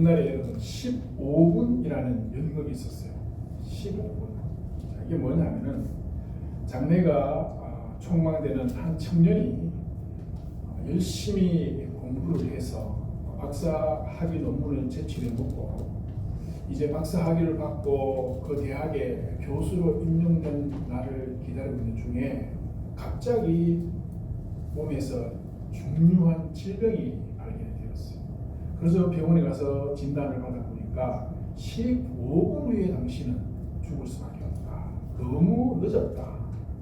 옛날에 여러분 15분이라는 연극이 있었어요. 15분. 자, 이게 뭐냐면은 장래가 촉망되는 한 청년이 열심히 공부를 해서 박사 학위 논문을 제출해 놓고 이제 박사 학위를 받고 그 대학에 교수로 임용된 날을 기다리고 있는 중에 갑자기 몸에서 중요한 질병이 발견이 되었어요. 그래서 병원에 가서 진단을 받아보니까 15분 후에 당신은 죽을 수밖에 없다. 너무 늦었다.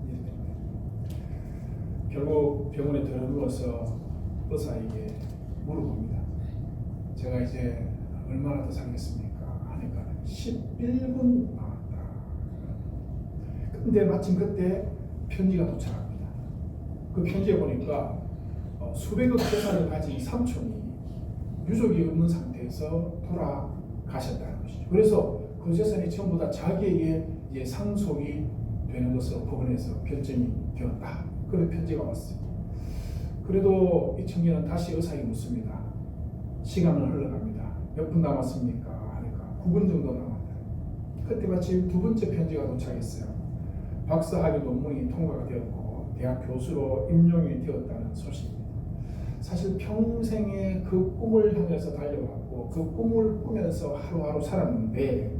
이렇게 된 거예요. 결국 병원에 들어누워서 의사에게 물어봅니다. 제가 이제 얼마나 더 살겠습니까? 하니까 11분 남았다. 근데 마침 그때 편지가 도착합니다. 그 편지에 보니까 수백억 재산을 가진 이 삼촌이 유족이 없는 상태에서 돌아가셨다는 것이죠. 그래서 그 재산이 전부 다 자기에게 이제 상속이 되는 것으로 법원에서 결정이 되었다. 그런 편지가 왔어요. 그래도 이 청년은 다시 의사에게 묻습니다. 시간은 흘러갑니다. 몇 분 남았습니까? 하니까 9분 정도 남았다. 그때 마침 두 번째 편지가 도착했어요. 박사 학위 논문이 통과가 되었고 대학 교수로 임용이 되었다는 소식입니다. 사실 평생의 그 꿈을 향해서 달려왔고 그 꿈을 꾸면서 하루하루 살았는데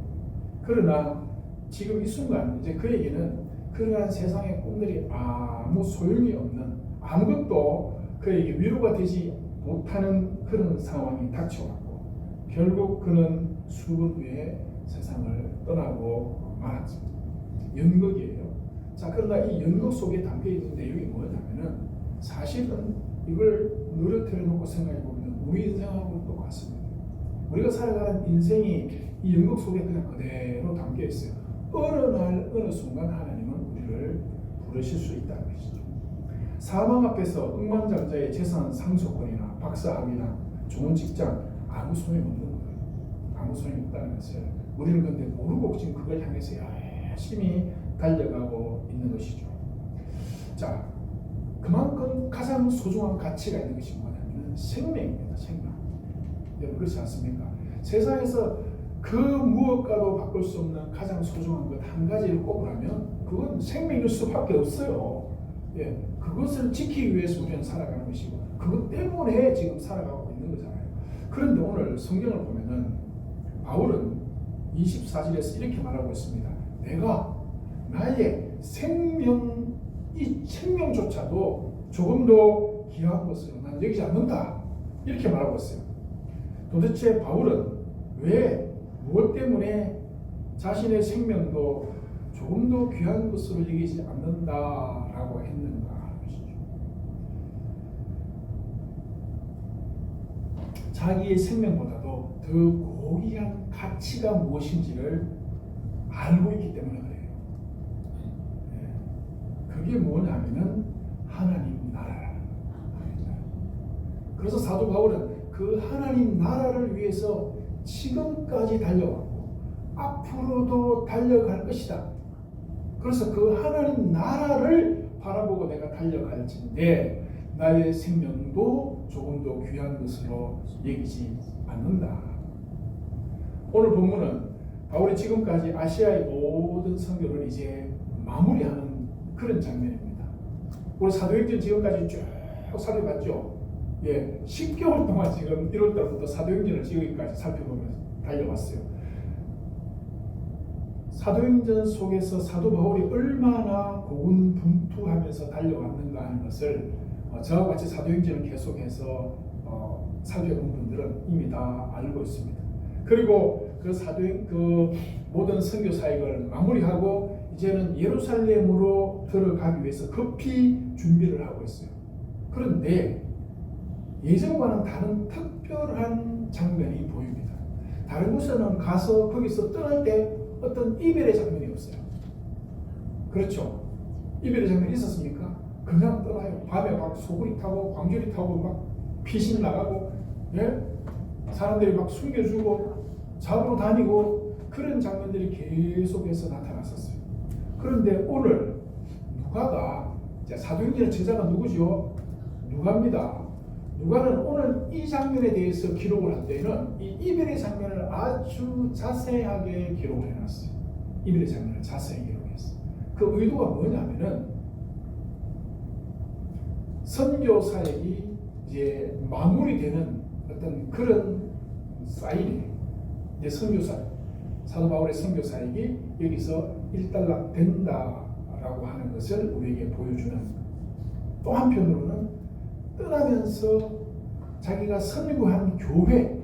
그러나 지금 이 순간 이제 그에게는 그러한 세상의 꿈들이 아무 소용이 없는 아무것도 그에게 위로가 되지 못하는 그런 상황이 닥쳐왔고 결국 그는 수분 후에 세상을 떠나고 말았습니다. 연극이에요. 자, 그러나 이 연극 속에 담겨있는 내용이 뭐냐면은 사실은 이걸 누려뜨려 놓고 생각해 보면 우리 인생하고 똑같습니다. 우리가 살아가는 인생이 이 연극 속에 그냥 그대로 담겨 있어요. 어느 날 어느 순간 하나님은 우리를 부르실 수 있다는 것이죠. 사망 앞에서 억만장자의 재산 상속권이나 박사학위나 좋은 직장 아무 소용 없는 거예요. 아무 소용 없다는 것을 우리는 근데 모르고 지금 그걸 향해서 열심히 달려가고 있는 것이죠. 자, 그만큼 가장 소중한 가치가 있는 것이 뭐냐면 생명입니다. 생명. 여러분 그렇지 않습니까? 세상에서 그 무엇과도 바꿀 수 없는 가장 소중한 것 한 가지를 꼽으라면 그건 생명일 수밖에 없어요. 예, 그것을 지키기 위해서 우리는 살아가는 것이고 그것 때문에 지금 살아가고 있는 거잖아요. 그런데 오늘 성경을 보면은 바울은 24절에서 이렇게 말하고 있습니다. 내가 나의 이 생명조차도 조금도 귀한 것으로 난 여기지 않는다. 이렇게 말하고 있어요. 도대체 바울은 왜 무엇 때문에 자신의 생명도 조금도 귀한 것으로 여기지 않는다라고 했는가 하는 것이죠. 자기의 생명보다도 더 고귀한 가치가 무엇인지를 알고 있기 때문에 그래요. 그게 뭐냐면은 하나님 나라라는 거예요. 그래서 사도 바울은 그 하나님 나라를 위해서 지금까지 달려왔고 앞으로도 달려갈 것이다. 그래서 그 하나님 나라를 바라보고 내가 달려갈진데 나의 생명도 조금도 귀한 것으로 여기지 않는다. 오늘 본문은 바울이 지금까지 아시아의 모든 선교를 이제 마무리하는 그런 장면입니다. 우리 사도행전 지금까지 쭉 살펴봤죠. 예, 10개월 동안 지금 1월달부터 사도행전을 지금까지 살펴보면서 달려왔어요. 사도행전 속에서 사도 바울이 얼마나 고군분투하면서 달려왔는가 하는 것을 저와 같이 사도행전을 계속해서 살펴본 분들은 이미 다 알고 있습니다. 그리고 그 모든 선교 사역을 마무리하고 이제는 예루살렘으로 들어가기 위해서 급히 준비를 하고 있어요. 그런데 예전과는 다른 특별한 장면이 보입니다. 다른 곳에는 가서 거기서 떠날 때 어떤 이별의 장면이 없어요. 그렇죠? 이별의 장면이 있었습니까? 그냥 떠나요. 밤에 막 소굴이 타고 광주리 타고 막 피신 나가고, 예? 사람들이 막 숨겨주고 잡으러 다니고 그런 장면들이 계속해서 나타났었어요. 그런데 오늘 누가가 사도행전의 제자가 누구죠? 누가입니다. 누가는 오늘 이 장면에 대해서 기록을 할 때는 이 이별의 장면을 아주 자세하게 기록을 해놨어요. 이별의 장면을 자세히 기록했어요. 그 의도가 뭐냐면은 선교 사역이 이제 마무리되는 어떤 그런 사인이에요. 이제 선교 사역, 사도 바울의 선교 사역이 여기서 일단락 된다라고 하는 것을 우리에게 보여주는, 또 한편으로는 떠나면서 자기가 선교한 교회,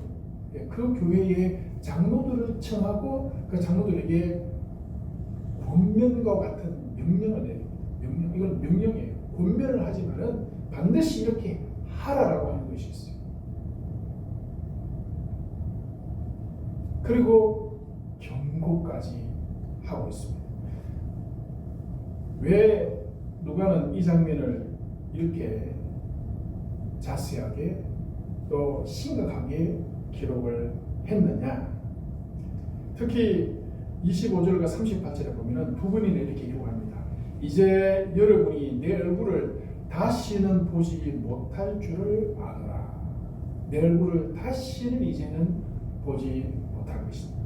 그 교회의 장로들을 청하고 그 장로들에게 권면과 같은 명령을 내립니다. 이건 명령이에요. 권면을 하지만은 반드시 이렇게 하라라고 하는 것이 있어요. 그리고 경고까지 하고 있습니다. 왜 누가는 이 장면을 이렇게 자세하게 또 심각하게 기록을 했느냐? 특히 25절과 38절에 보면은 두 분이 이렇게 기록합니다. 이제 여러분이 내 얼굴을 다시는 보지 못할 줄을 아노라. 내 얼굴을 다시는 이제는 보지 못할 것이다.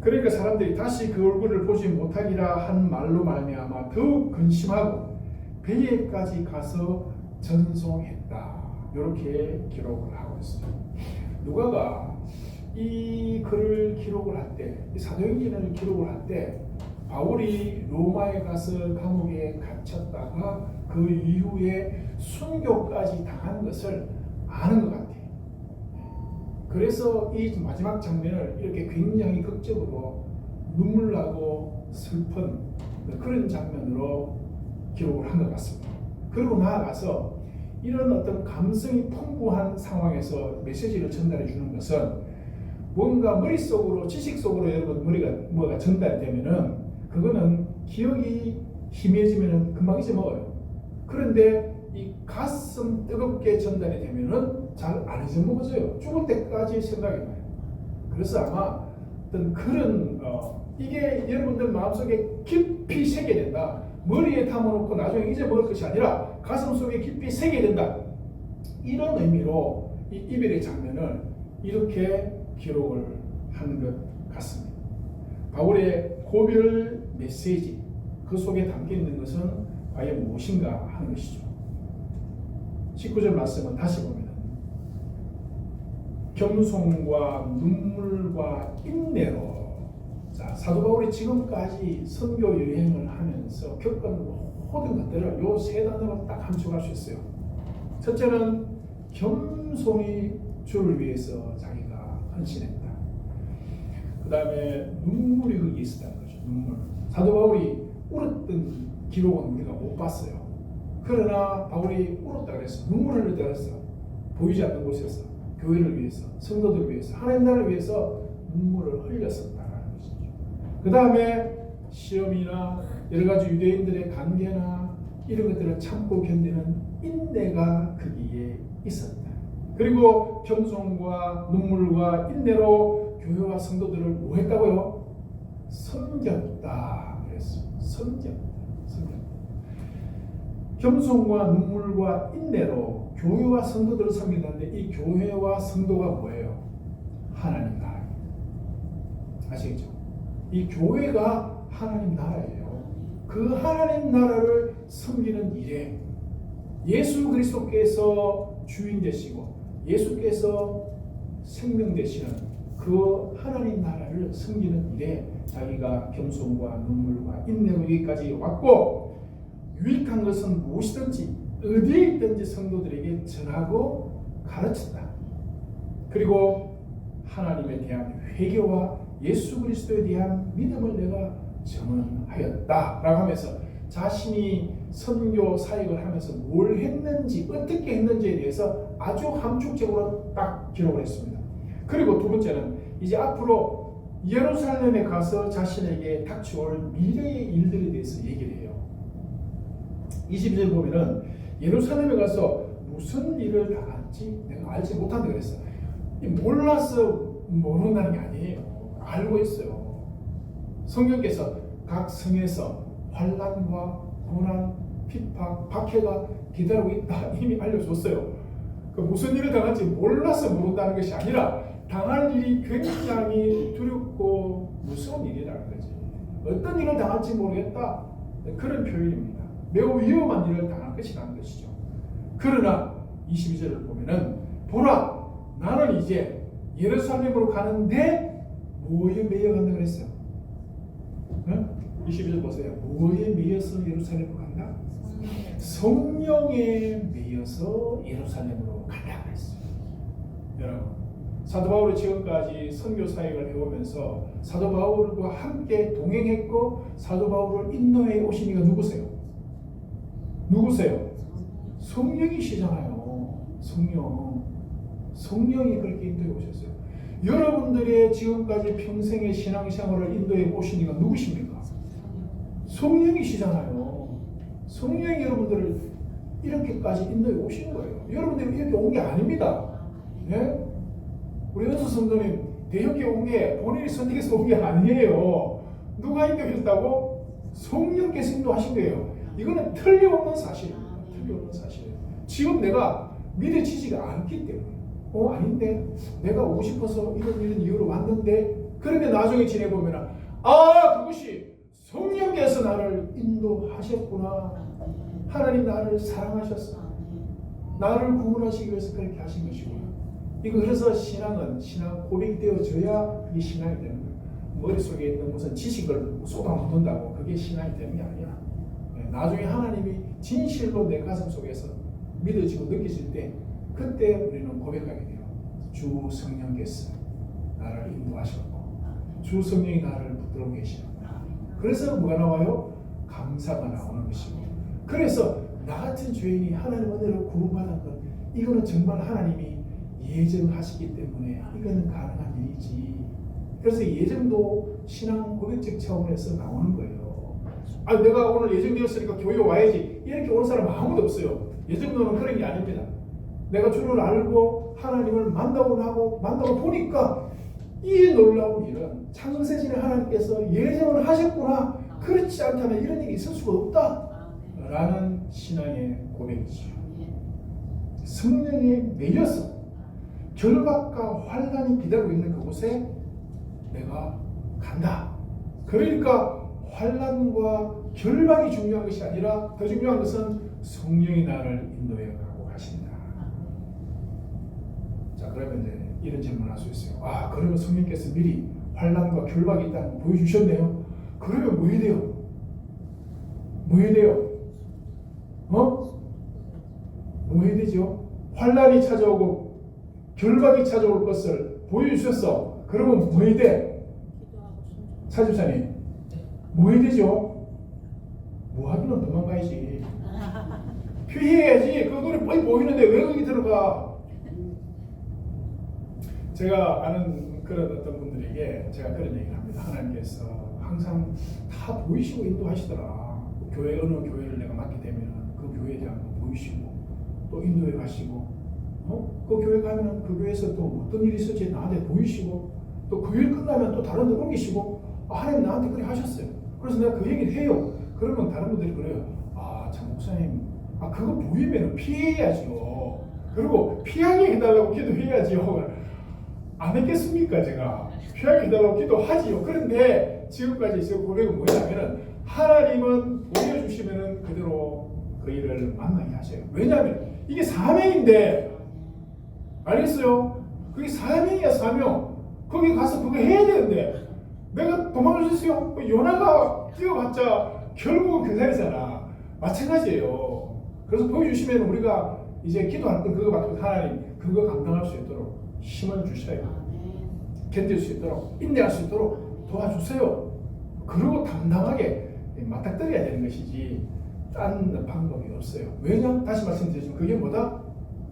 그러니까 사람들이 다시 그 얼굴을 보지 못하리라 한 말로 말미암아 더욱 근심하고 배에까지 가서 전송했다. 이렇게 기록을 하고 있어요. 누가가 이 글을 기록을 할 때, 이 사도행전을 기록을 할 때 바울이 로마에 가서 감옥에 갇혔다가 그 이후에 순교까지 당한 것을 아는 것 같아요. 그래서 이 마지막 장면을 이렇게 굉장히 극적으로 눈물 나고 슬픈 그런 장면으로 기록을 한 것 같습니다. 그리고 나아가서 이런 어떤 감성이 풍부한 상황에서 메시지를 전달해 주는 것은 뭔가 머릿속으로, 지식 속으로 여러분 뭐가 전달이 되면은 그거는 기억이 희미해지면은 금방 잊어먹어요. 그런데 이 가슴 뜨겁게 전달이 되면은 잘 안 잊어먹어져요. 죽을 때까지 생각이 나요. 그래서 아마 어떤 그런 이게 여러분들 마음속에 깊이 새게 된다. 머리에 담아놓고 나중에 잊어먹을 것이 아니라 가슴 속에 깊이 새게 된다. 이런 의미로 이 이별의 장면을 이렇게 기록을 하는 것 같습니다. 바울의 고별 메시지, 그 속에 담겨 있는 것은 과연 무엇인가 하는 것이죠. 19절 말씀은 다시 보면 겸손과 눈물과 인내로, 자, 사도 바울이 지금까지 선교 여행을 하면서 겪은 모든 것들을 요 세 단어로 딱 함축할 수 있어요. 첫째는 겸손히 주를 위해서 자기가 헌신했다. 그 다음에 눈물이 거기 있었다는 거죠. 눈물. 사도 바울이 울었던 기록은 우리가 못 봤어요. 그러나 바울이 울었다 그랬어. 눈물을 흘렸다 그랬어. 보이지 않는 곳에서 교회를 위해서, 성도들을 위해서, 하나님 나라를 위해서 눈물을 흘렸었다는 것이죠. 그 다음에 시험이나 여러 가지 유대인들의 관계나 이런 것들을 참고 견디는 인내가 거기에 있었다. 그리고 겸손과 눈물과 인내로 교회와 성도들을 뭐 했다고요? 섬겼다 그랬어요. 섬겼다. 겸손과 눈물과 인내로 교회와 성도들을 섬기는데 이 교회와 성도가 뭐예요? 하나님 나라입니다. 아시겠죠? 이 교회가 하나님 나라예요. 그 하나님 나라를 섬기는 일에 예수 그리스도께서 주인 되시고 예수께서 생명 되시는 그 하나님 나라를 섬기는 일에 자기가 겸손과 눈물과 인내로 여기까지 왔고, 유익한 것은 무엇이든지 어디에 있든지 성도들에게 전하고 가르친다. 그리고 하나님에 대한 회개와 예수 그리스도에 대한 믿음을 내가 증언하였다라고 하면서 자신이 선교 사역을 하면서 뭘 했는지 어떻게 했는지에 대해서 아주 함축적으로 딱 기록을 했습니다. 그리고 두 번째는 이제 앞으로 예루살렘에 가서 자신에게 닥쳐올 미래의 일들에 대해서 얘기를 해요. 20절 보면은 예루살렘에 가서 무슨 일을 당할지 내가 알지 못한다 그랬어. 몰라서 모른다는 게 아니에요. 알고 있어요. 성경께서 각 성에서 환난과 고난, 핍박, 박해가 기다리고 있다 이미 알려줬어요. 그 무슨 일을 당할지 몰라서 모른다는 것이 아니라 당할 일이 굉장히 두렵고 무서운 일이라는 거지. 어떤 일을 당할지 모르겠다. 그런 표현입니다. 매우 위험한 일을 당할 것이라는 것이죠. 그러나 22절을 보면은 보라 나는 이제 예루살렘으로 가는데 뭐에 매여 간다 그랬어요? 응? 22절 보세요. 뭐에 매여서 예루살렘으로 간다? 성령에 매여서 예루살렘으로 간다 그랬어요. 여러분 사도 바울이 지금까지 선교 사역을 해오면서 사도 바울과 함께 동행했고 사도 바울을 인도해 오신 이가 누구세요? 누구세요? 성령이시잖아요. 성령이 그렇게 인도해 오셨어요. 여러분들의 지금까지 평생의 신앙생활을 인도해 오신 이가 누구십니까? 성령이시잖아요. 성령이 여러분들을 이렇게까지 인도해 오신 거예요. 여러분들이 이렇게 온 게 아닙니다. 네? 우리 연수 성도님 대형교회 온 게 본인이 선택해서 온 게 아니에요. 누가 인도했다고? 성령께서 인도하신 거예요. 이거는 틀림없는 사실입니다. 틀림없는 사실이에요. 지금 내가 믿어지지가 않기 때문에 아닌데 내가 오고 싶어서 이런 이유로 왔는데 그런데 나중에 지내보면 그것이 성령께서 나를 인도하셨구나. 하나님 나를 사랑하셨어. 나를 구원하시기 위해서 그렇게 하신 것이구나. 이거 그래서 신앙은 신앙 고백이 되어져야 그게 신앙이 되는 거예요. 머릿속에 있는 무슨 지식을 쏟아붓는다고 그게 신앙이 되는 게 아니라 나중에 하나님이 진실로 내 가슴 속에서 믿어지고 느껴질 때 그때 우리는 고백하게 돼요. 주 성령께서 나를 인도하셨고 주 성령이 나를 붙들고 계시는 그래서 뭐가 나와요? 감사가 나오는 것이고 그래서 나 같은 죄인이 하나님 은혜로 구원받은 것 이거는 정말 하나님이 예정하시기 때문에 이거는 가능한 일이지. 그래서 예정도 신앙 고백적 차원에서 나오는 거예요. 내가 오늘 예정되었으니까 교회 와야지 이렇게 오는 사람 아무도 없어요. 예정도는 그런 게 아닙니다. 내가 주를 알고 하나님을 만나고 보니까 이 놀라운 일은 창세전에 하나님께서 예정을 하셨구나. 그렇지 않다면 이런 일이 있을 수가 없다 라는 신앙의 고백이죠. 성령에 매여서 결박과 환난이 기다리고 있는 그곳에 내가 간다. 그러니까 환난과 결박이 중요한 것이 아니라 더 중요한 것은 성령이 나를 인도해 가고 가신다. 자, 그러면 이제 이런 질문을 할 수 있어요. 그러면 성령께서 미리 환난과 결박이 있다는 거 보여주셨네요. 그러면 뭐 해야 돼요? 뭐 해야 돼요? 뭐 해야 되죠? 환난이 찾아오고 결박이 찾아올 것을 보여주셨어. 그러면 뭐 해야 돼? 사주사님 뭐 해야 되죠? 뭐 하기는 도망가야지. 피해야지. 그 눈이 뻔히 보이는데 왜 거기 들어가? 제가 아는 그런 어떤 분들에게 제가 그런 얘기를 합니다. 하나님께서 항상 다 보이시고 인도하시더라. 교회 어느 교회를 내가 맡게 되면 그 교회에 대한 거 보이시고 또 인도해 가시고 그 교회 가면 그 교회에서 또 어떤 일이 있을지 나한테 보이시고 또 그 일 끝나면 또 다른 데 옮기시고 하나님 나한테 그렇게 하셨어요. 그래서 내가 그 얘기를 해요. 그러면 다른 분들이 그래요. 참 목사님 그거 보이면 피해야죠. 그리고 피하게 해달라고 기도해야지요. 안 했겠습니까? 제가 피하게 해달라고 기도하지요. 그런데 지금까지 제 고백은 뭐냐면은 하나님은 보여주시면은 그대로 그 일을 만나게 하셔요. 왜냐하면 이게 사명인데 알겠어요? 그게 사명이야. 사명. 거기 가서 그거 해야 되는데 내가 도망갈 수 있어요? 요나가 뛰어봤자 결국은 그 자리잖아. 마찬가지예요. 그래서 보여주시면 우리가 이제 기도할 건 그거밖에 하나님 그거 감당할 수 있도록 힘을 주셔요. 견딜 수 있도록 인내할 수 있도록 도와주세요. 그리고 당당하게 맞닥뜨려야 되는 것이지 딴 방법이 없어요. 왜냐? 다시 말씀드리지만 그게 뭐다?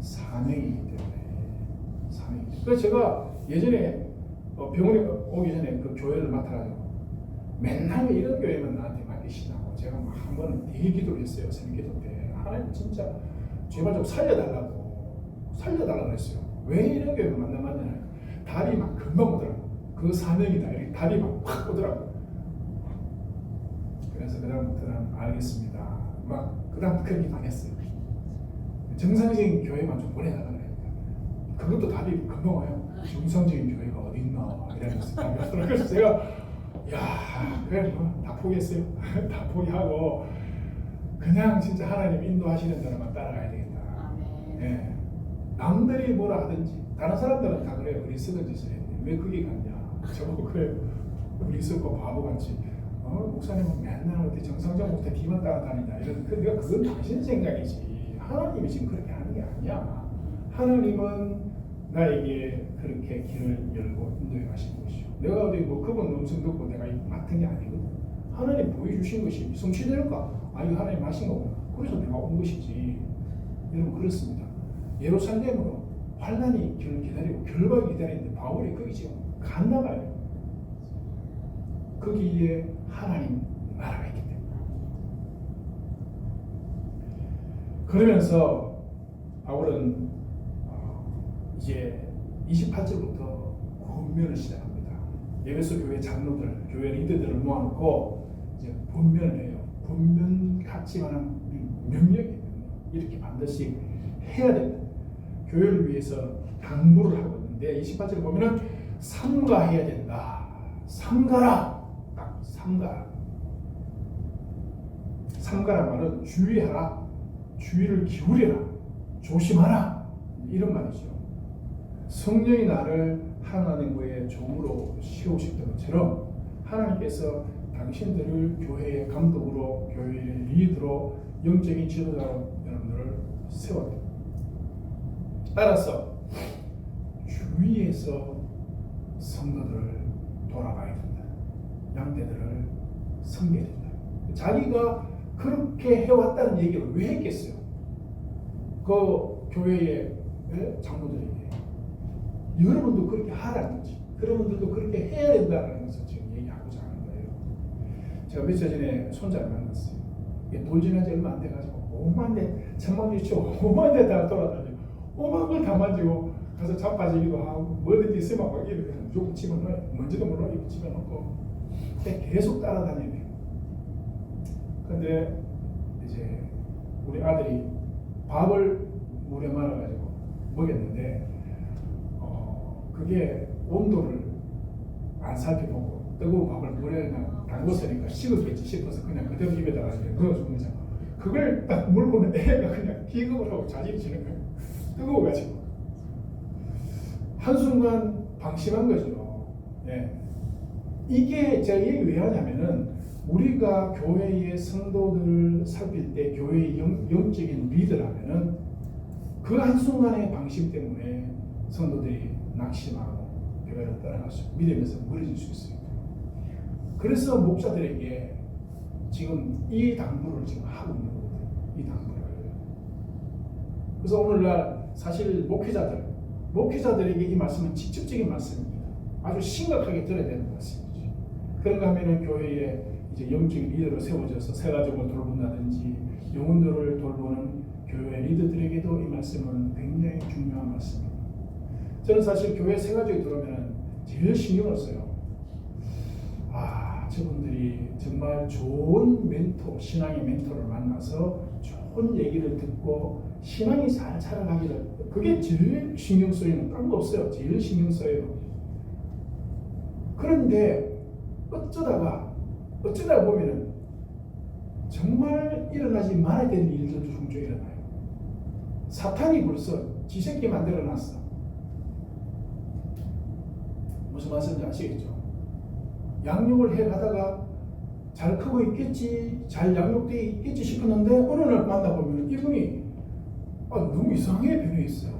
사명이기 때문에. 사명. 그래서 제가 예전에 병원에 오기 전에 그 교회를 맡아가지고 맨날 왜 이런 교회만 나한테 맡기시냐고 제가 막 한 번은 되게 기도를 했어요. 새벽기도 때 하나님 진짜 제발 좀 살려달라고 그랬어요. 왜 이런 교회만 만나냐? 답이 막 금방 오더라고. 그 사명이다. 이렇게 답이 막 확 오더라고. 그래서 그다음부터는 알겠습니다. 막 그다음 그렇게 안 했어요. 정상적인 교회만 좀 보내달라 그래요. 그것도 답이 금방 와요. 중성적인 교회가 어디 있나 이러면서 그래서 제가 야 그래 뭐다 포기했어요. 다 포기하고 그냥 진짜 하나님 인도하시는 대로만 따라가야 되겠다. 예. 남들이 뭐라 하든지 다른 사람들은 다 그래요. 우리 쓰던 짓을 했는데 왜 그게 같냐. 저보고 그래요. 우리 쓰고 바보같이 목사님은 맨날 어떻게 정상적 못해 뒤만 따라다니냐 이런 그러니까 그건 당신 생각이지 하나님이 지금 그렇게 하는 게 아니야. 하나님은 나에게 그렇게 길을 열고 인도해 가신 것이요. 내가 어디 뭐 그분 음성 듣고 내가 맡은 게 아니거든. 하나님 보여주신 것이 성취될까? 아 이거 하나님 하신 거구나. 그래서 내가 온 것이지. 여러분 그렇습니다. 예루살렘으로 환난이 길을 기다리고 결박이 기다리는데 바울이 거기 지금 갔나봐요. 거기에 하나님 나라가 있기 때문에. 그러면서 바울은 이제 28절부터 권면을 시작합니다. 에베소 교회 장로들, 교회 리더들을 모아놓고 이제 권면을 해요. 권면 같지만한 명령이 이렇게 반드시 해야 된다. 교회를 위해서 당부를 하고 있는데 28절에 보면은 삼가해야 된다. 삼가라. 딱 삼가라. 삼가라 말은 주의하라. 주의를 기울여라. 조심하라. 이런 말이죠. 성령이 나를 하나님과의 종으로 세우셨던 것처럼 하나님께서 당신들을 교회의 감독으로 교회의 리더로 영적인 지도자로 여러분들을 세웠다. 따라서 주위에서 성도들을 돌아봐야 된다. 양떼들을 섬겨야 된다. 자기가 그렇게 해왔다는 얘기를 왜 했겠어요? 그 교회의 장로들에게 여러분도 그렇게 하라는 거지. 여러분들도 그렇게 해야 된다는 것을 지금 얘기하고자 하는 거예요. 제가 며칠 전에 손자를 만났어요. 돌진한 지 얼마 안 돼가지고 5만 대, 천만 대 치고 5만 대 다 돌아다니고 5만 걸 다 만지고 가서 자빠지기도 하고 뭐든지 있으면 막 이렇게 무조건 집어넣어요. 뭔지도 몰라 이렇게 집어넣고 계속 따라다니네요. 근데 이제 우리 아들이 밥을 물에 말아가지고 먹였는데 그게 온도를 안 살펴보고 뜨거운 밥을 물에 그냥 담궜으니까 식었겠지 싶어서 그냥 그대로 입에다가 넣어준 거잖아. 그걸 딱 물고는 애가 그냥 기겁을 하고 자질이 지는 거예요. 뜨거워가지고 한순간 방심한 거죠. 예. 이게 제가 얘기 왜 하냐면은 우리가 교회의 성도들을 살필 때 교회의 영적인 리더라면은 그 한순간의 방심 때문에 성도들이 낙심하고 교회를 떠나갈 수, 믿음에서 멀어질 수 있어요. 그래서 목사들에게 지금 이 당부를 지금 하고 있는 거거든요. 이 당부를. 그래서 오늘날 사실 목회자들에게 이 말씀은 직접적인 말씀입니다. 아주 심각하게 들어야 되는 말씀이죠. 그런가 하면은 교회에 이제 영적인 리더로 세워져서 새 가족을 돌본다든지 영혼들을 돌보는 교회 리더들에게도 이 말씀은 굉장히 중요한 말씀입니다. 저는 사실 교회 새 가족이 들어오면 제일 신경을 써요. 저분들이 정말 좋은 멘토, 신앙의 멘토를 만나서 좋은 얘기를 듣고 신앙이 잘 자라가기를, 그게 제일 신경 쓰이는, 딴 거 없어요. 제일 신경 써요. 그런데 어쩌다가 보면은 정말 일어나지 말아야 되는 일들도 종종 일어나요. 사탄이 벌써 지 새끼 만들어 놨어. 무슨 말씀인지 아시겠죠? 양육을 해가다가 잘 크고 있겠지, 잘 양육되어 있겠지 싶었는데 어느 날 만나보면 이분이 너무 이상하게 변해 있어요.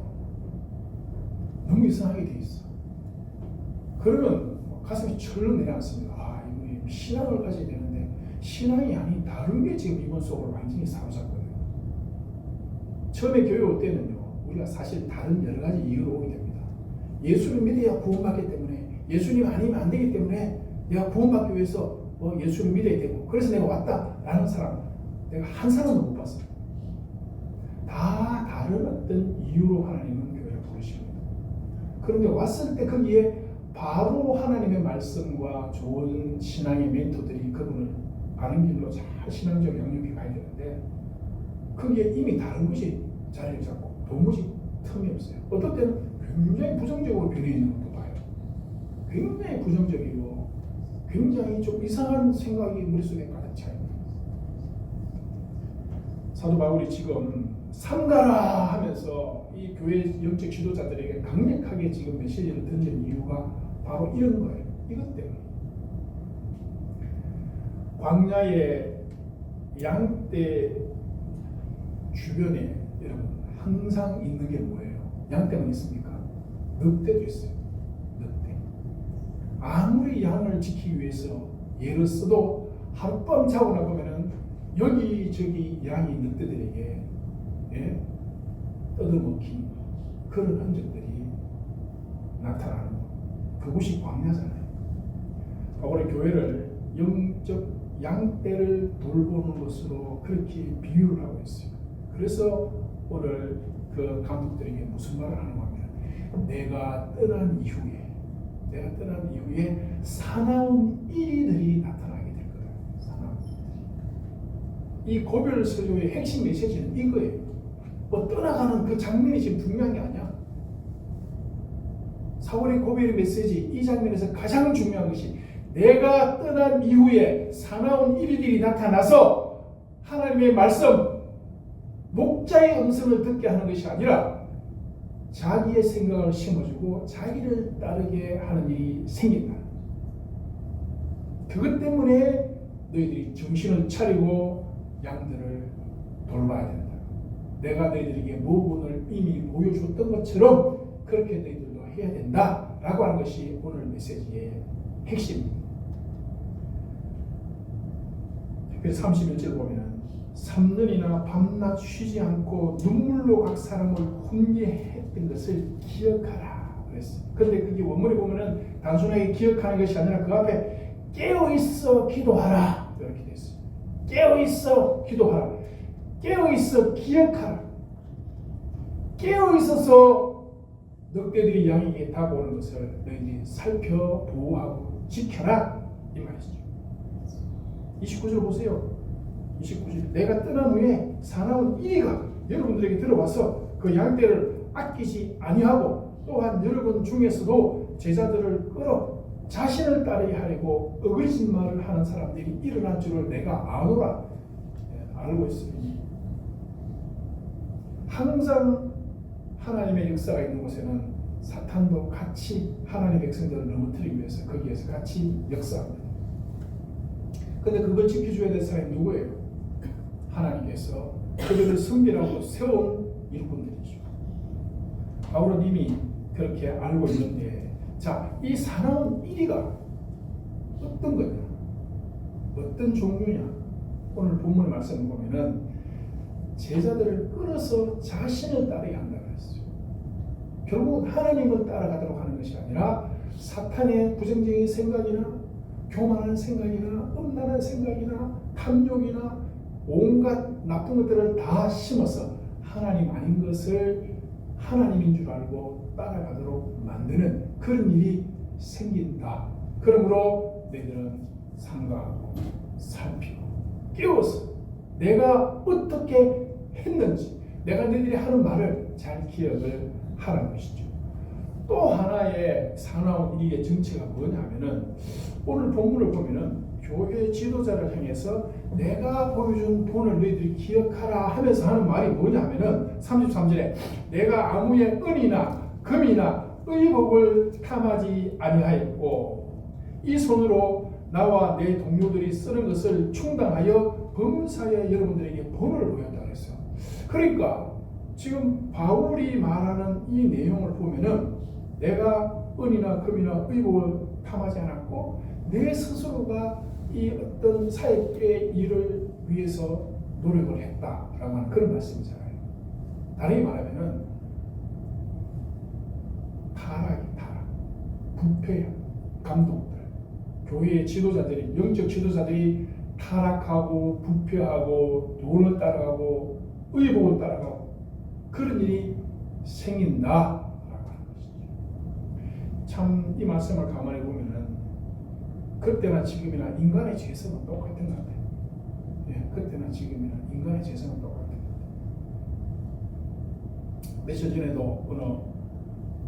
너무 이상하게 돼 있어. 그러면 가슴이 철렁 내려앉습니다. 이분이 신앙을 가져야 되는데 신앙이 아닌 다른 게 지금 이분 속으로 완전히 사로잡거든요. 처음에 교회 올 때는요, 우리가 사실 다른 여러 가지 이유로 오게 됩니다. 예수를 믿어야 구원받기 때문에, 예수님 아니면 안 되기 때문에 내가 구원받기 위해서 예수를 믿어야 되고, 그래서 내가 왔다라는 사람 내가 한 사람도 못 봤어요. 다 다른 어떤 이유로 하나님은 교회를 부르십니다. 그런데 왔을 때 거기에 바로 하나님의 말씀과 좋은 신앙의 멘토들이 그분을 바른 길로 잘 신앙적으로 양육해 가야 되는데 거기에 이미 다른 것이 자리를 잡고 도무지 틈이 없어요. 어떤 때는 굉장히 부정적으로 변해 있는 것도 봐요. 굉장히 부정적이고 굉장히 좀 이상한 생각이 머릿속에 가득 차 있는. 사도 바울이 지금 삼가라 하면서 이 교회 영적 지도자들에게 강력하게 지금 메시지를 던진 이유가 바로 이런 거예요. 이것 때문에. 광야의 양떼 주변에 여러분 항상 있는 게 뭐예요? 양떼만 있습니까? 늑대도 있어요. 늑대. 아무리 양을 지키기 위해서 예를 써도 하룻밤 자고 나보면은 여기저기 양이 늑대들에게 뜯어먹힌 그런 흔적들이 나타나는 것. 그곳이 광야잖아요. 바울의 교회를 영적 양떼를 돌보는 것으로 그렇게 비유를 하고 있어요. 그래서 오늘 그 감독들에게 무슨 말을 하는가 하면 내가 떠난 이후에 사나운 일들이 나타나게 될 거다. 사나운 일들이. 이 고별 설교의 핵심 메시지는 이거예요. 뭐 떠나가는 그 장면이 지금 중요한 게 아니야. 사울의 고별의 메시지 이 장면에서 가장 중요한 것이 내가 떠난 이후에 사나운 일들이 나타나서 하나님의 말씀, 목자의 음성을 듣게 하는 것이 아니라 자기의 생각을 심어주고 자기를 따르게 하는 일이 생긴다. 그것 때문에 너희들이 정신을 차리고 양들을 돌봐야 된다. 내가 너희들에게 모본을 이미 보여줬던 것처럼 그렇게 너희들도 해야 된다 라고 하는 것이 오늘 메시지의 핵심입니다. 그래서 31절 보면 3년이나 밤낮 쉬지 않고 눈물로 각 사람을 훈계했던 것을 기억하라 그랬어요. 그런데 그게 원문에 보면은 단순하게 기억하는 것이 아니라 그 앞에 깨어있어 기도하라 이렇게 됐어요. 깨어있어 기도하라. 깨어있어 기억하라. 깨어있어서 늑대들이 양에게 다가오는 것을 너희들이 살펴 보호하고 지켜라 이 말이죠. 29절 보세요. 29절 내가 떠난 후에 사나운 이리가 여러분들에게 들어와서 그 양떼를 아끼지 아니하고 또한 여러분 중에서도 제자들을 끌어 자신을 따르게 하려고 어그리진 말을 하는 사람들이 일어난 줄을 내가 아노라. 알고 있으니 항상 하나님의 역사가 있는 곳에는 사탄도 같이 하나님의 백성들을 넘어뜨리기 위해서 거기에서 같이 역사합니다. 근데 그걸 지켜줘야 될 사람이 누구예요? 하나님께서 그들을 섬기라고 세운 일꾼들이죠. 바울은 이미 그렇게 알고 있는데, 자, 이 사나운 이리가 어떤 거냐? 어떤 종류냐? 오늘 본문의 말씀을 보면은 제자들을 끌어서 자신을 따르게 한다고 했어요. 결국 하나님을 따라가도록 하는 것이 아니라 사탄의 부정적인 생각이나 교만한 생각이나 음란한 생각이나 탐욕이나 온갖 나쁜 것들을 다 심어서 하나님 아닌 것을 하나님인 줄 알고 따라가도록 만드는 그런 일이 생긴다. 그러므로 너희들은 삼가하고 살피고 깨워서 내가 어떻게 했는지 내가 너희들이 하는 말을 잘 기억을 하라는 것이죠. 또 하나의 사나운 일의 정체가 뭐냐면은 오늘 본문을 보면은 교회 지도자를 향해서 내가 보여준 본을 너희들이 기억하라 하면서 하는 말이 뭐냐면은 33절에 내가 아무의 은이나 금이나 의복을 탐하지 아니하였고 이 손으로 나와 내 동료들이 쓰는 것을 충당하여 범사에 여러분들에게 본을 보였다 그랬어요. 그러니까 지금 바울이 말하는 이 내용을 보면은 내가 은이나 금이나 의복을 탐하지 않았고 내 스스로가 이 어떤 사역의 일을 위해서 노력을 했다라고 하는 그런 말씀이잖아요. 다르게 말하면은 타락, 부패 감독들, 교회의 지도자들이 영적 지도자들이 타락하고 부패하고 돈을 따라가고 의복을 따라가고 그런 일이 생긴다. 참 이 말씀을 가만히 보면은 그때나 지금이나 인간의 죄성은 똑같은 것 같아요. 예, 그때나 지금이나 인간의 죄성은 똑같은 것 같아요. 며칠 전에도 어느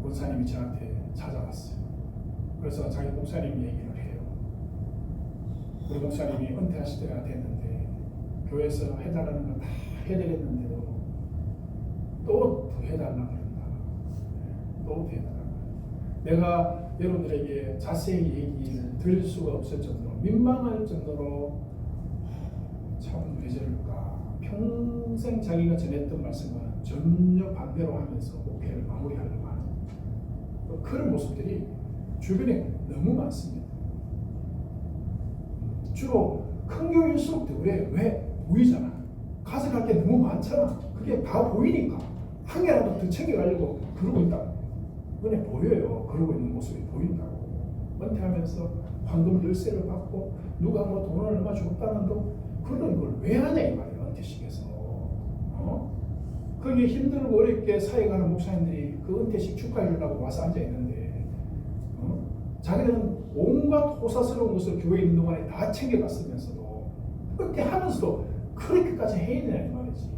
권사님이 저한테 찾아왔어요. 그래서 자기 목사님 얘기를 해요. 우리 목사님이 은퇴하실 때가 됐는데 교회에서 해달라는 거 다 해드렸는데도 또 더 해달라고 그런다. 또 더 해달라고. 내가 여러분들에게 자세히 얘기를 들을 수가 없을 정도로 민망할 정도로 참 왜 저럴까. 평생 자기가 전했던 말씀과는 전혀 반대로 하면서 목회를 마무리하려고 하는 그런 모습들이 주변에 너무 많습니다. 주로 큰 교회일수록 더 그래. 왜? 보이잖아. 가져갈 게 너무 많잖아. 그게 다 보이니까 한 개라도 더 챙겨가려고 그러고 있다. 눈에 보여요. 그러고 있는 모습이 보인다고. 은퇴하면서 황금 열쇠를 받고 누가 뭐 돈을 얼마 줬다는 거 그런 걸 왜 하냐 이 말이에요. 은퇴식에서. 거기에 힘들고 어렵게 사역하는 목사님들이 그 은퇴식 축하해 주려고 와서 앉아 있는데 자기들은 온갖 호사스러운 것을 교회에 있는 동안에 다 챙겨갔으면서도 은퇴하면서도 그렇게까지 해야 되냐 이 말이지.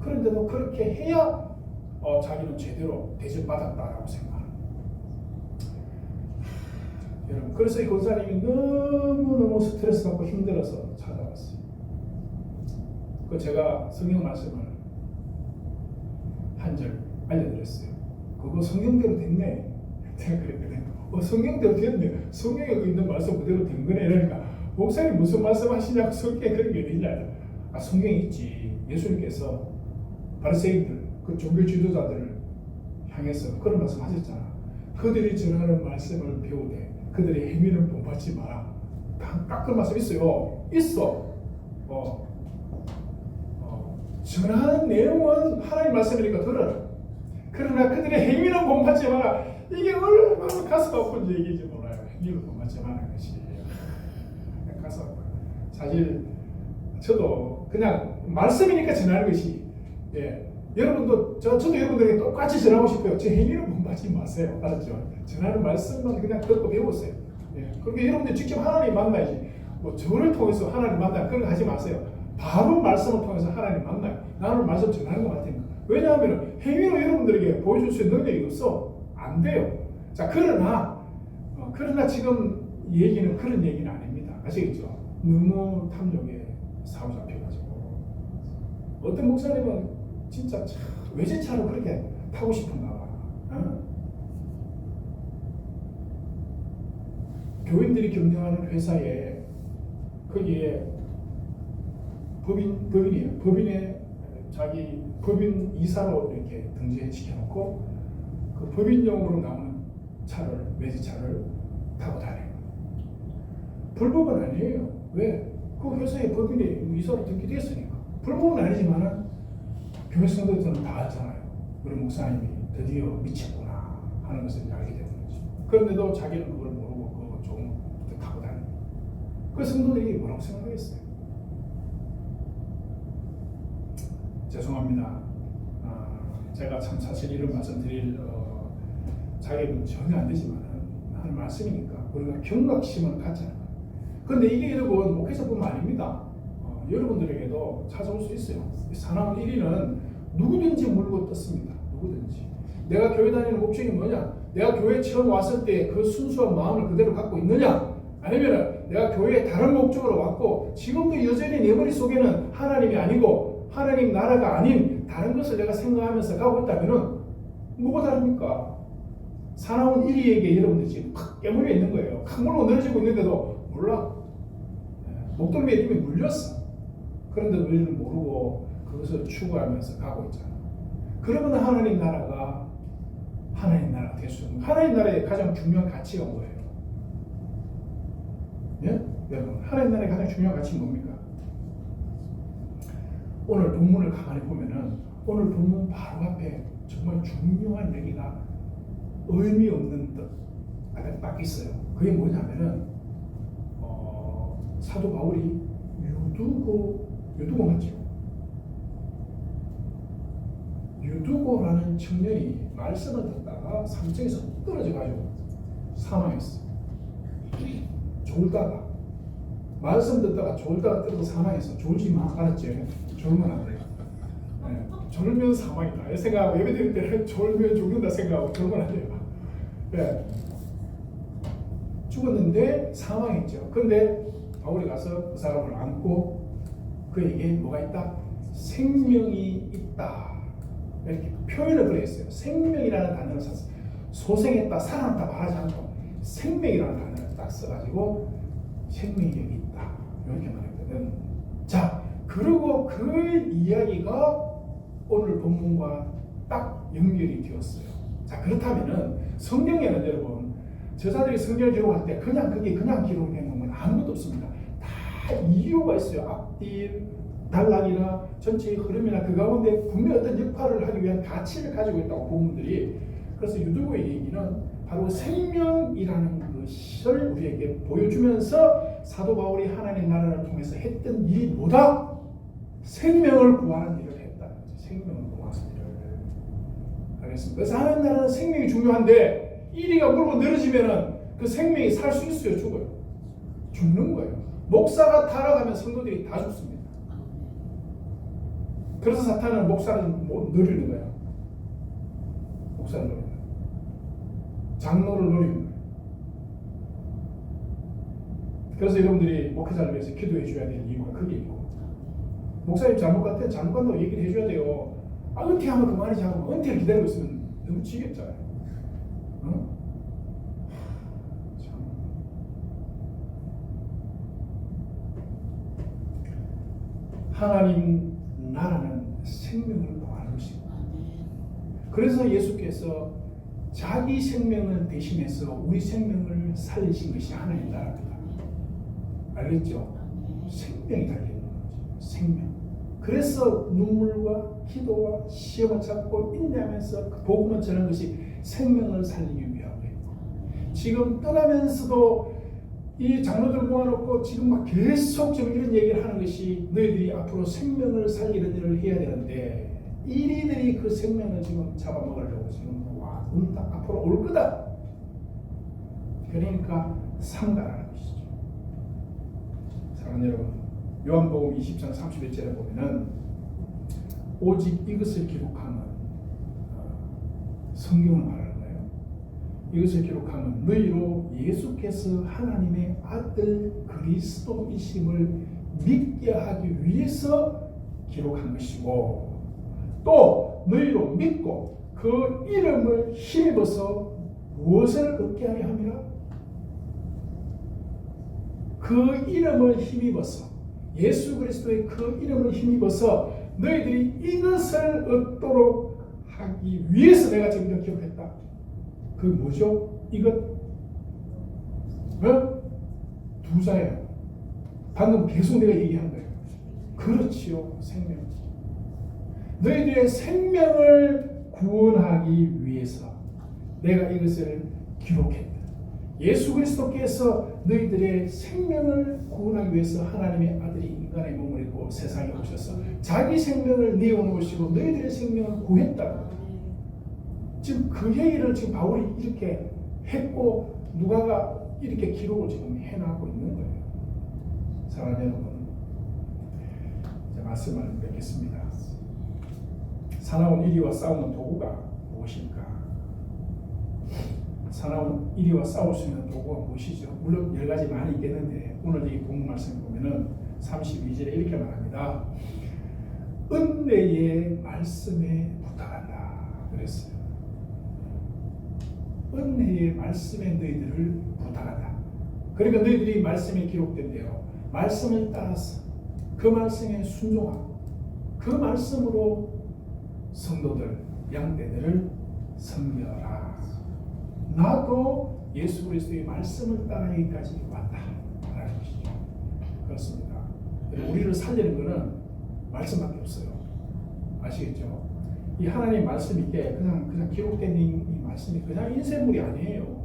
그런데도 그렇게 해야 자기는 제대로 대접받았다라고 생각하는. 여러분, 그래서 이 권사님이 너무너무 스트레스 받고 힘들어서 찾아왔어요. 그 제가 성경 말씀을 한 절 알려드렸어요. 그거 성경대로 됐네. 제가 그랬거든요. 성경대로 됐네. 성경에 있는 말씀 그대로 된 거네. 이러니까 목사님 무슨 말씀 하시냐고 성경에 그런 게 있냐. 성경에 있지. 예수님께서 바리새인들 그 종교 지도자들을 향해서 그런 말씀 하셨잖아. 그들이 전하는 말씀을 배우되 그들의 행위는 본받지 마라. 딱 그런 말씀 있어요. 있어. 전하는 내용은 하나님 말씀이니까 들어라. 그러나 그들의 행위는 본받지 마라. 이게 얼마나 가슴 아픈 얘기인지 몰라요. 행위를 본받지 마라는 것이. 가슴 아파요. 사실 저도 그냥 말씀이니까 전하는 것이 여러분도 저도 여러분들에게 똑같이 전하고 싶어요. 제 행위는 본받지 마세요. 알았죠? 전하는 말씀만 그냥 듣고 배우세요. 그렇게 여러분들 직접 하나님 만나야지. 뭐 저를 통해서 하나님 만나 그런 거 하지 마세요. 바로 말씀을 통해서 하나님 만나요. 나는 말씀 전하는 것 같으니까. 왜냐하면 행위로 여러분들에게 보여줄 수 있는 능력이 없어. 안 돼요. 자, 그러나 지금 얘기는 그런 얘기는 아닙니다. 아시겠죠? 너무 탐욕에 사로잡혀가지고 어떤 목사님은 진짜 외제차로 그렇게 타고 싶은가 봐. 교인들이 경영하는 회사에 거기에 법인이에요. 법인에 자기 법인 이사로 이렇게 등재시켜놓고 그 법인용으로 나오는 차를 외제차를 타고 다녀요. 불법은 아니에요. 왜? 그 회사에 법인이 이사로 등기됐으니까. 불법은 아니지만은 교회 성도들은 다 알잖아요. 우리 목사님이 드디어 미쳤구나 하는 것을 알게 되는 거죠. 그런데도 자기는 그걸 모르고 그거 조금 타고 다니는. 그 성도들이 뭐라고 생각하겠어요? 죄송합니다. 제가 참 사실 이런 말씀 드릴 자격은 전혀 안 되지만 하는 말씀이니까 우리가 경각심을 갖자는 거예요. 그런데 이게 여러분 목회자뿐만 아닙니다. 여러분들에게도 찾아올 수 있어요. 사나운 1위는 누구든지 물고 떴습니다. 누구든지. 내가 교회 다니는 목적이 뭐냐? 내가 교회에 처음 왔을 때 그 순수한 마음을 그대로 갖고 있느냐? 아니면 내가 교회에 다른 목적으로 왔고 지금도 여전히 내 머릿속에는 하나님이 아니고 하나님 나라가 아닌 다른 것을 내가 생각하면서 가고 있다면 뭐가 다릅니까? 사나운 1위에게 여러분들 지금 팍 깨물려 있는 거예요. 강물로 늘어지고 있는데도 몰라. 목덜미에 이미 물렸어. 그런데도 우리는 모르고 그것을 추구하면서 가고 있잖아. 그러면 하나님 나라가 될 수 있는 하나님 나라의 가장 중요한 가치가 뭐예요? 예? 여러분, 하나님 나라의 가장 중요한 가치는 뭡니까? 오늘 본문을 가만히 보면은 오늘 본문 바로 앞에 정말 중요한 얘기가 의미 없는 듯 딱 있어요. 그게 뭐냐면은 사도 바울이 유두고 맞죠? 유두고라는 청년이 말씀을 듣다가 산청에서 떨어져가지고 사망했어요. 졸다가 말씀 듣다가 졸다가 떨어져 사망했어. 졸지 마, 알았지? 졸면 안 돼. 졸면 사망이다. 이 생각하고 예배 드릴 때는 졸면 죽는다 생각하고 졸면 안 돼요. 네. 죽었는데 사망했죠. 근데 바울이 가서 그 사람을 안고 그에게 뭐가 있다? 생명이 있다. 이렇게 표현을 그랬어요. 생명이라는 단어를 썼어요. 소생했다, 살아났다 말하지 않고 생명이라는 단어를 딱 써가지고 생명이 여기 있다. 이렇게 말했거든. 자, 그리고 그 이야기가 오늘 본문과 딱 연결이 되었어요. 자, 그렇다면은 성경에는 여러분 저자들이 성경을 기록할 때 그게 그냥 기록된 건 아무것도 없습니다. 다 이유가 있어요. 앞뒤 단락이나 전체의 흐름이나 그 가운데 분명히 어떤 역할을 하기 위한 가치를 가지고 있다고 본문들이. 그래서 유두고의 얘기는 바로 생명이라는 것을 우리에게 보여주면서 사도 바울이 하나님의 나라를 통해서 했던 일이 뭐다? 생명을 구하는 일을 했다는 거죠. 생명을 구하는 일을. 알겠습니다. 그래서 하나님 나라는 생명이 중요한데 이리가 물고 늘어지면은 그 생명이 살 수 있어요? 죽어요? 죽는 거예요. 목사가 타락하면 성도들이 다 죽습니다. 그래서 사탄은 목사를 노리는 거예요. 목사를 노리는 거예요. 장로를 노리는 거예요. 그래서 여러분들이 목회자를 위해서 기도해 줘야 될 이유가 그게 있고, 목사님 잘못 같아? 잘못 간다고 얘기를 해줘야 돼요. 은퇴하면 그만이지 하고 은퇴를 기다리고 있으면 너무 지겠잖아요. 어? 참. 하나님 나라는 생명을 구하는 것이고, 그래서 예수께서 자기 생명을 대신해서 우리 생명을 살리신 것이 하나님 나라입니다. 알겠죠? 생명이 달려있는 거죠. 생명. 그래서 눈물과 기도와 시험을 참고 인내하면서 그 복음을 전하는 것이 생명을 살리기 위하고 있고, 지금 떠나면서도 이 장로들 모아놓고 지금 막 계속 지금 이런 얘기를 하는 것이 너희들이 앞으로 생명을 살리는 일을 해야 되는데 이리들이 그 생명을 지금 잡아먹으려고 지금 온다. 앞으로 올 거다. 그러니까 삼가라는 것이죠. 사랑하는 여러분, 요한복음 20장 31절에 보면은 오직 이것을 기록하면 성경을 말하는 거예요. 이것을 기록하면 너희로 예수께서 하나님의 아들 그리스도이심을 믿게 하기 위해서 기록한 것이고, 또 너희로 믿고 그 이름을 힘입어서 무엇을 얻게 하려 함이라? 그 이름을 힘입어서, 예수 그리스도의 그 이름을 힘입어서 너희들이 이것을 얻도록 하기 위해서 내가 지금 기록했다. 그 뭐죠? 이것 두 자예요. 방금 계속 내가 얘기한 거예요. 그렇지요. 생명. 너희들의 생명을 구원하기 위해서 내가 이것을 기록했다. 예수 그리스도께서 너희들의 생명을 구원하기 위해서 하나님의 아들이 인간의 몸을 입고 세상에 오셔서 자기 생명을 내어놓으시고 너희들의 생명을 구했다. 지금 그 얘기를 지금 바울이 이렇게 했고 누가가 이렇게 기록을 지금 해나가고 있는 거예요. 사랑하는 여러분, 말씀을 맺겠습니다. 사나운 이리와 싸우는 도구가 무엇일까? 사나운 이리와 싸울 수 있는 도구가 무엇이죠? 물론 여러 가지 많이 있겠는데 오늘 이 본문 말씀 보면은 32절에 이렇게 말합니다. 은혜의 말씀에 부탁한다 그랬어요. 은혜의 말씀에 너희들을 부탁한다. 그러니까 너희들이 말씀에 기록된 대로 말씀을 따라서 그 말씀에 순종하고 그 말씀으로 성도들, 양떼들을 섬겨라. 나도 예수 그리스도의 말씀을 따라 여기까지 왔다 라는 것이죠. 그렇습니다. 우리를 살리는 것은 말씀밖에 없어요. 아시겠죠? 이 하나님 말씀이 그냥 기록된 이 말씀이 그냥 인쇄물이 아니에요.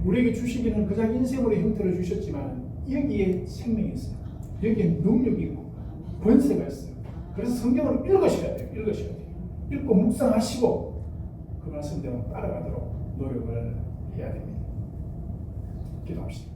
우리에게 주시기는 그냥 인쇄물의 형태로 주셨지만 여기에 생명이 있어요. 여기에 능력이 있고 권세가 있어요. 그래서 성경을 읽으셔야 돼요. 읽고 묵상하시고 그 말씀대로 따라가도록 노력을 해야 됩니다. 기도합시다.